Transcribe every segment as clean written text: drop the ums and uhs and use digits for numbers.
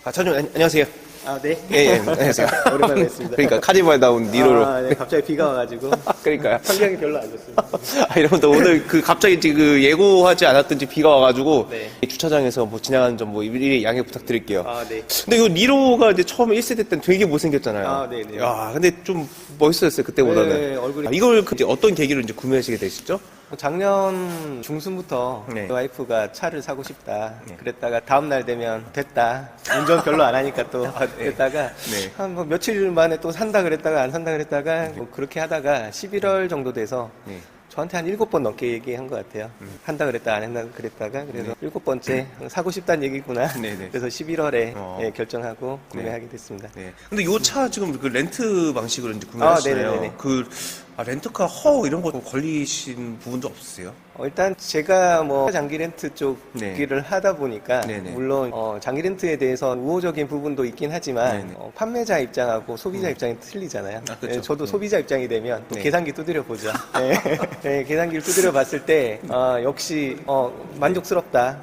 차주님, 안녕하세요. 네. 예, 안녕하세요. 오랜만에 뵙습니다. 그러니까, 카니발 나온 니로로. 네, 갑자기 비가 와가지고. 그러니까요. 환경이 별로 안 좋습니다. 이러면 또 오늘 갑자기 예고하지 않았던 비가 와가지고, 네. 주차장에서 주차하는 점 미리 양해 부탁드릴게요. 네. 근데 이 니로가 이제 처음에 1세대 때는 되게 못생겼잖아요. 네네. 근데 좀 멋있었어요, 그때보다는. 네, 얼굴이. 이걸 이제 어떤 계기로 이제 구매하시게 되시죠? 작년 중순부터 네. 와이프가 차를 사고 싶다. 그랬다가 다음날 되면 됐다. 운전 별로 안 하니까 또 네. 그랬다가 네. 한 며칠 만에 또 산다 그랬다가 안 산다 그랬다가 그렇게 하다가 11월 정도 돼서 네. 저한테 한 7번 넘게 얘기한 것 같아요. 한다 그랬다 안 한다 그랬다가 그래서 7번째 사고 싶다는 얘기구나. 네네. 그래서 11월에 결정하고 네. 구매하게 됐습니다. 네. 근데 요 차 지금 렌트 방식으로 이제 구매하시나요? 네네네. 렌트카 이런 거 걸리신 부분도 없으세요? 일단 제가 장기 렌트 쪽 네. 일을 하다 보니까 네네. 물론 장기 렌트에 대해서 우호적인 부분도 있긴 하지만 네네. 판매자 입장하고 소비자 입장이 틀리잖아요. 그렇죠. 저도 소비자 입장이 되면 또 네. 계산기 두드려 보죠. 네, 계산기를 두드려 봤을 때 역시 만족스럽다.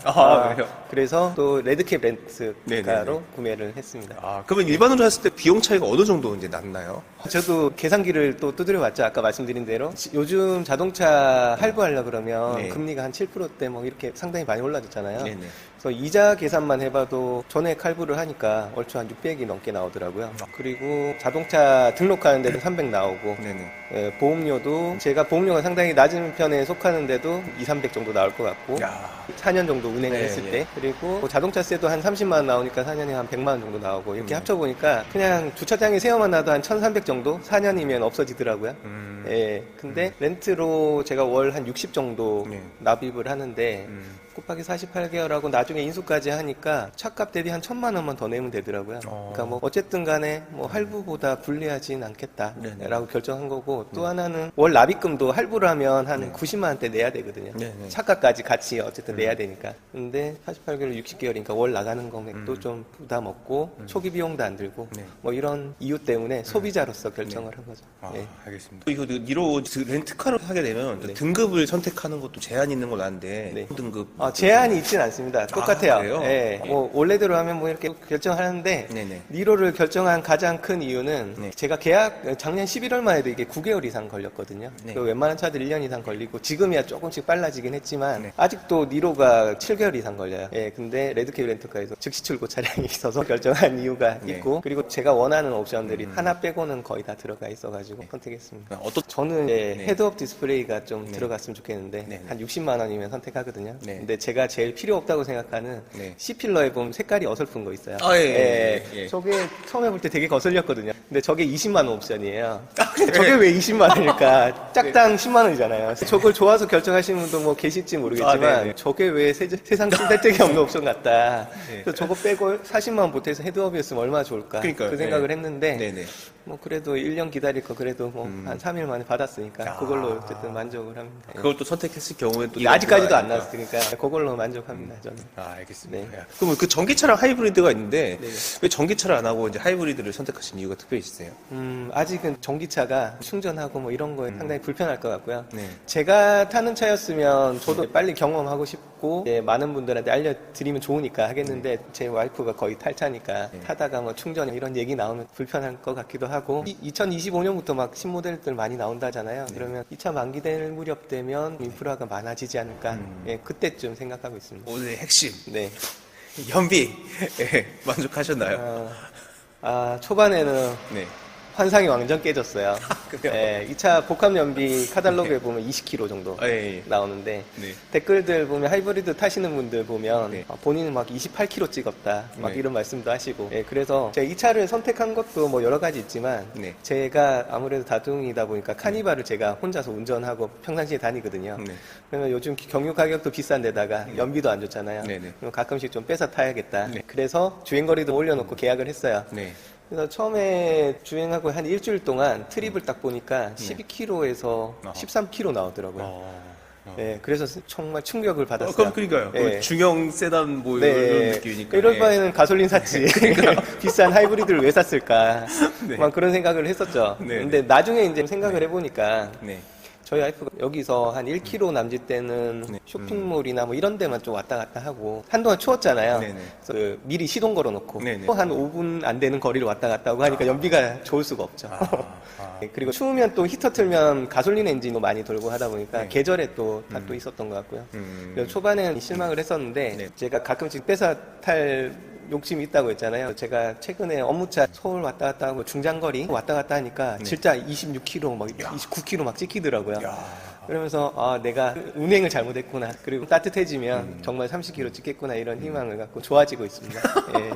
그래요? 그래서 또 레드캡 렌트카로 네네네. 구매를 했습니다. 그러면 일반으로 했을 때 비용 차이가 어느 정도 이제 났나요? 저도 계산기를 또 두드려 봤죠. 아까 말씀드린 대로. 요즘 자동차 할부하려 그러면 네. 금리가 한 7%대 이렇게 상당히 많이 올라졌잖아요. 네네. 그래서 이자 계산만 해봐도 전액 할부를 하니까 얼추 한 600이 넘게 나오더라고요. 그리고 자동차 등록하는데도 300 나오고 네네. 보험료도 제가 보험료가 상당히 낮은 편에 속하는데도 2, 300 정도 나올 것 같고 4년 정도 운행을 네, 했을 예. 때 그리고 자동차세도 한 30만 원 나오니까 4년에 한 100만 원 정도 나오고 이렇게 합쳐보니까 그냥 주차장에 세워만 놔도 한 1300 정도 4년이면 없어지더라고요. 근데 렌트로 제가 월 한 60 정도 네. 납입을 하는데 곱하기 48개월하고 나중에 인수까지 하니까 차값 대비 한 1000만 원만 더 내면 되더라고요. 그러니까 어쨌든 간에 할부보다 불리하진 않겠다라고 네네. 결정한 거고 또 하나는 월 납입금도 할부를 하면 한 90만 원대 내야 되거든요. 네네. 차값까지 같이 어쨌든 내야 되니까. 근데 48개월 60개월이니까 월 나가는 금액도 좀 부담 없고 초기 비용도 안 들고 네. 이런 이유 때문에 소비자로서 결정을 한 거죠. 네. 알겠습니다. 이거 니로 렌트카를 하게 되면 등급을 선택하는 것도 제한이 있는 걸로 아는데 네. 등급 제한이 있진 않습니다. 똑같아요. 그래요? 예. 원래대로 하면 이렇게 결정하는데 네네. 니로를 결정한 가장 큰 이유는 네. 제가 작년 11월만 해도 이게 9개월 이상 걸렸거든요. 네. 웬만한 차들 1년 이상 걸리고 지금이야 조금씩 빨라지긴 했지만 네. 아직도 니로가 7개월 이상 걸려요. 근데 레드캡 렌터카에서 즉시 출고 차량이 있어서 결정한 이유가 네. 있고 그리고 제가 원하는 옵션들이 하나 빼고는 거의 다 들어가 있어가지고 선택했습니다. 저는 헤드업 디스플레이가 좀 들어갔으면 좋겠는데 네. 한 60만 원이면 선택하거든요. 네. 근데 제가 제일 필요 없다고 생각하는 네. C필러에 보면 색깔이 어설픈 거 있어요. 예. 저게 처음에 볼 때 되게 거슬렸거든요. 근데 저게 20만 원 옵션이에요. 저게 왜 20만 원일까? 짝당 10만 원이잖아요. 저걸 좋아서 결정하시는 분도 계실지 모르겠지만 네네. 저게 왜 세상 쓸데기 없는 옵션 같다. 그래서 저거 빼고 40만 원 보태서 헤드업이었으면 얼마나 좋을까? 그러니까요. 그 생각을 네. 했는데 네네. 그래도 1년 기다릴 거 그래도 한 3일 만에 받았으니까 그걸로 어쨌든 만족을 합니다. 그걸 또 선택했을 경우에 또 아직까지도 안 나왔으니까 그걸로 만족합니다. 저는. 알겠습니다. 네. 그러면 그 전기차랑 하이브리드가 있는데 네. 왜 전기차를 안 하고 이제 하이브리드를 선택하신 이유가 특별히 있으세요? 아직은 전기차가 충전하고 이런 거에 상당히 불편할 것 같고요. 네. 제가 타는 차였으면 저도 빨리 경험하고 싶고 많은 분들한테 알려드리면 좋으니까 하겠는데 제 와이프가 거의 탈차니까 타다가 충전 이런 얘기 나오면 불편할 것 같기도 하고 2025년부터 막 신모델들 많이 나온다잖아요. 그러면 이 차 만기될 무렵 되면 인프라가 많아지지 않을까 그때쯤 생각하고 있습니다. 오늘의 핵심 네. 연비 만족하셨나요? 초반에는 네. 환상이 완전 깨졌어요. 그래요? 이 차 복합 연비 카탈로그에 보면 20km 정도 예. 나오는데 네. 댓글들 보면 하이브리드 타시는 분들 보면 네. 본인은 막 28km 찍었다 막 네. 이런 말씀도 하시고 그래서 제가 이 차를 선택한 것도 여러 가지 있지만 네. 제가 아무래도 다둥이다 보니까 카니발을 제가 혼자서 운전하고 평상시에 다니거든요. 네. 그러면 요즘 경유 가격도 비싼데다가 연비도 안 좋잖아요. 네네. 그럼 가끔씩 좀 뺏어 타야겠다. 네. 그래서 주행거리도 올려놓고 계약을 했어요. 네. 그래서 처음에 주행하고 한 일주일 동안 트립을 딱 보니까 12km에서 13km 나오더라고요. 그래서 정말 충격을 받았어요. 그러니까요. 네. 중형 세단 이런 느낌이니까. 이럴 바에는 가솔린 샀지. 비싼 하이브리드를 왜 샀을까. 네. 막 그런 생각을 했었죠. 네. 근데 나중에 이제 생각을 해보니까 네. 저희 와이프가 여기서 한 1km 남짓 되는 네. 쇼핑몰이나 뭐 이런 데만 좀 왔다 갔다 하고 한동안 추웠잖아요. 네네. 그래서 그 미리 시동 걸어놓고 네네. 또 한 5분 안 되는 거리를 왔다 갔다 하고 하니까 연비가 좋을 수가 없죠. 네, 그리고 추우면 또 히터 틀면 가솔린 엔진도 많이 돌고 하다 보니까 네. 계절에 또 다 또 있었던 것 같고요. 그래서 초반에는 실망을 했었는데 네. 제가 가끔씩 뺏어 탈 욕심이 있다고 했잖아요. 제가 최근에 업무차 서울 왔다 갔다 하고 중장거리 왔다 갔다 하니까 네. 진짜 26km 막 29km 막 찍히더라고요. 야. 그러면서 아 내가 운행을 잘못했구나. 그리고 따뜻해지면 정말 30km 찍겠구나 이런 희망을 갖고 좋아지고 있습니다. 예.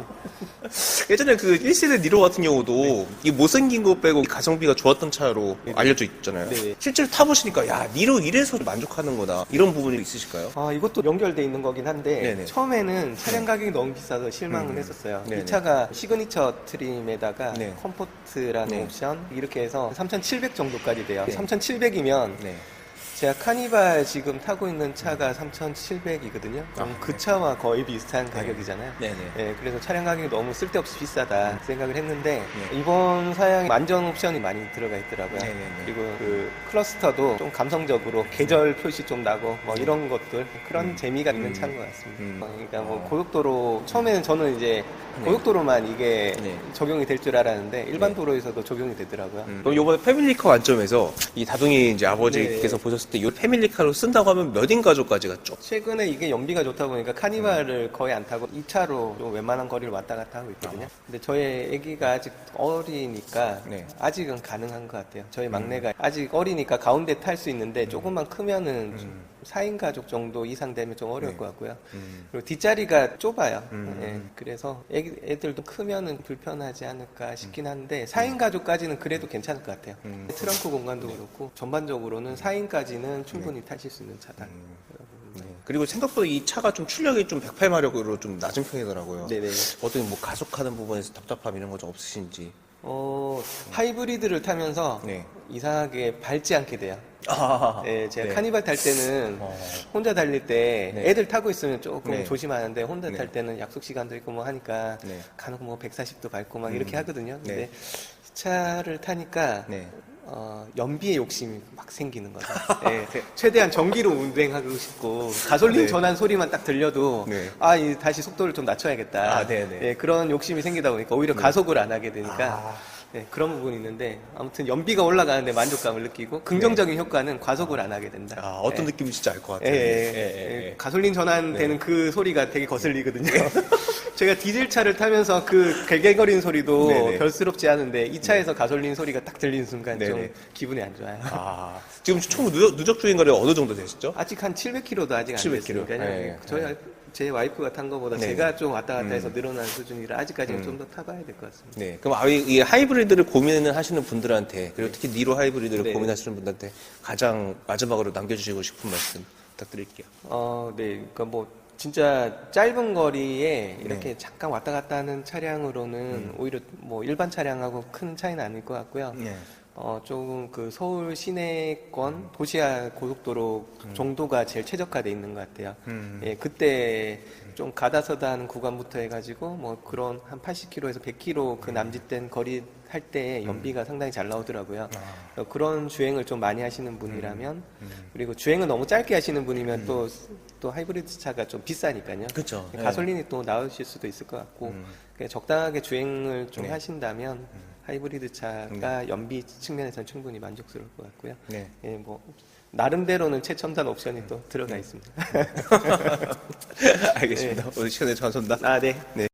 예전에 그 1세대 니로 같은 경우도 이 못생긴 거 빼고 가성비가 좋았던 차로 알려져 있잖아요. 네네. 실제로 타보시니까 야 니로 이래서 만족하는 거다 이런 부분이 있으실까요? 아, 이것도 연결돼 있는 거긴 한데 네네. 처음에는 차량 가격이 너무 비싸서 실망을 했었어요. 네네. 이 차가 시그니처 트림에다가 네. 컴포트라는 네. 옵션 이렇게 해서 3,700 정도까지 돼요. 네. 3,700이면 네. 제가 카니발 지금 타고 있는 차가 3,700이거든요. 그럼 그 차와 거의 비슷한 가격이잖아요. 네네. 네, 그래서 차량 가격이 너무 쓸데없이 비싸다 생각을 했는데 네. 이번 사양에 안전 옵션이 많이 들어가 있더라고요. 네네네. 그리고 그 클러스터도 좀 감성적으로 계절 표시 좀 나고 뭐 이런 것들 그런 재미가 있는 차인 것 같습니다. 그러니까 뭐 고속도로 처음에는 저는 이제 네. 고속도로만 이게 네. 적용이 될 줄 알았는데 일반 도로에서도 적용이 되더라고요. 그럼 요번에 패밀리카 관점에서 이 다둥이 이제 아버지께서 네. 보셨을 때 이 패밀리카로 쓴다고 하면 몇 인 가족까지 갔죠? 최근에 이게 연비가 좋다 보니까 카니발을 거의 안 타고 2차로 좀 웬만한 거리를 왔다 갔다 하고 있거든요. 근데 저희 아기가 아직 어리니까 네. 아직은 가능한 것 같아요. 저희 막내가 아직 어리니까 가운데 탈 수 있는데 조금만 크면은 4인 가족 정도 이상 되면 좀 어려울 네. 것 같고요. 그리고 뒷자리가 좁아요. 예, 그래서 애들도 크면은 불편하지 않을까 싶긴 한데 4인 가족까지는 그래도 괜찮을 것 같아요. 트렁크 공간도 그렇고 전반적으로는 4인까지는 충분히 타실 수 있는 차다. 네. 그리고 생각보다 이 차가 좀 출력이 좀 108마력으로 좀 낮은 편이더라고요. 네네. 어떤 뭐 가속하는 부분에서 답답함 이런 거 좀 없으신지. 하이브리드를 타면서 네. 이상하게 밟지 않게 돼요. 아, 네, 제가 네. 카니발 탈 때는 혼자 달릴 때 네. 애들 타고 있으면 조금 네. 조심하는데 혼자 네. 탈 때는 약속 시간도 있고 뭐 하니까 네. 간혹 뭐 140도 밟고 막 이렇게 하거든요. 근데 네. 이 차를 타니까 네. 연비의 욕심이 막 생기는 거죠. 네, 최대한 전기로 운행하고 싶고 가솔린 네. 전환 소리만 딱 들려도 네. 다시 속도를 좀 낮춰야겠다. 아, 네네. 네, 그런 욕심이 생기다 보니까 오히려 가속을 안 하게 되니까 네, 그런 부분이 있는데 아무튼 연비가 올라가는데 만족감을 느끼고 긍정적인 효과는 과속을 안 하게 된다. 아, 어떤 네. 느낌인지 알 것 같아요. 예, 예. 가솔린 전환되는 네. 그 소리가 되게 거슬리거든요. 제가 디젤 차를 타면서 그 갤갤거리는 소리도 네네. 별스럽지 않은데 이 차에서 가솔린 소리가 딱 들리는 순간 좀 네네. 기분이 안 좋아요. 아, 지금 총 누적 주행 거리 어느 정도 되시죠? 아직 한 700km도 아직 안 700km. 됐으니까요. 네. 제 와이프가 탄 것보다 네. 제가 좀 왔다 갔다 해서 늘어난 수준이라 아직까지는 좀 더 타봐야 될 것 같습니다. 네. 그럼 이 하이브리드를 고민을 하시는 분들한테 그리고 특히 니로 하이브리드를 네. 고민하시는 분들한테 가장 마지막으로 남겨주시고 싶은 말씀 부탁드릴게요. 네. 그러니까 뭐 진짜 짧은 거리에 이렇게 잠깐 왔다 갔다 하는 차량으로는 오히려 뭐 일반 차량하고 큰 차이는 아닐 것 같고요. 네. 조금 그 서울 시내권 도시화 고속도로 정도가 제일 최적화돼 있는 것 같아요. 예, 그때 좀 가다서다 하는 구간부터 해가지고 뭐 그런 한 80km에서 100km 그 남짓된 거리 할 때 연비가 상당히 잘 나오더라고요. 그런 주행을 좀 많이 하시는 분이라면 그리고 주행을 너무 짧게 하시는 분이면 또 하이브리드 차가 좀 비싸니까요. 그쵸. 가솔린이 또 나으실 수도 있을 것 같고 그냥 적당하게 주행을 좀 하신다면 하이브리드 차가 연비 측면에서는 충분히 만족스러울 것 같고요. 네. 예, 뭐 나름대로는 최첨단 옵션이 또 들어가 있습니다. 알겠습니다. 오늘 시간에 감사합니다. 네. 네.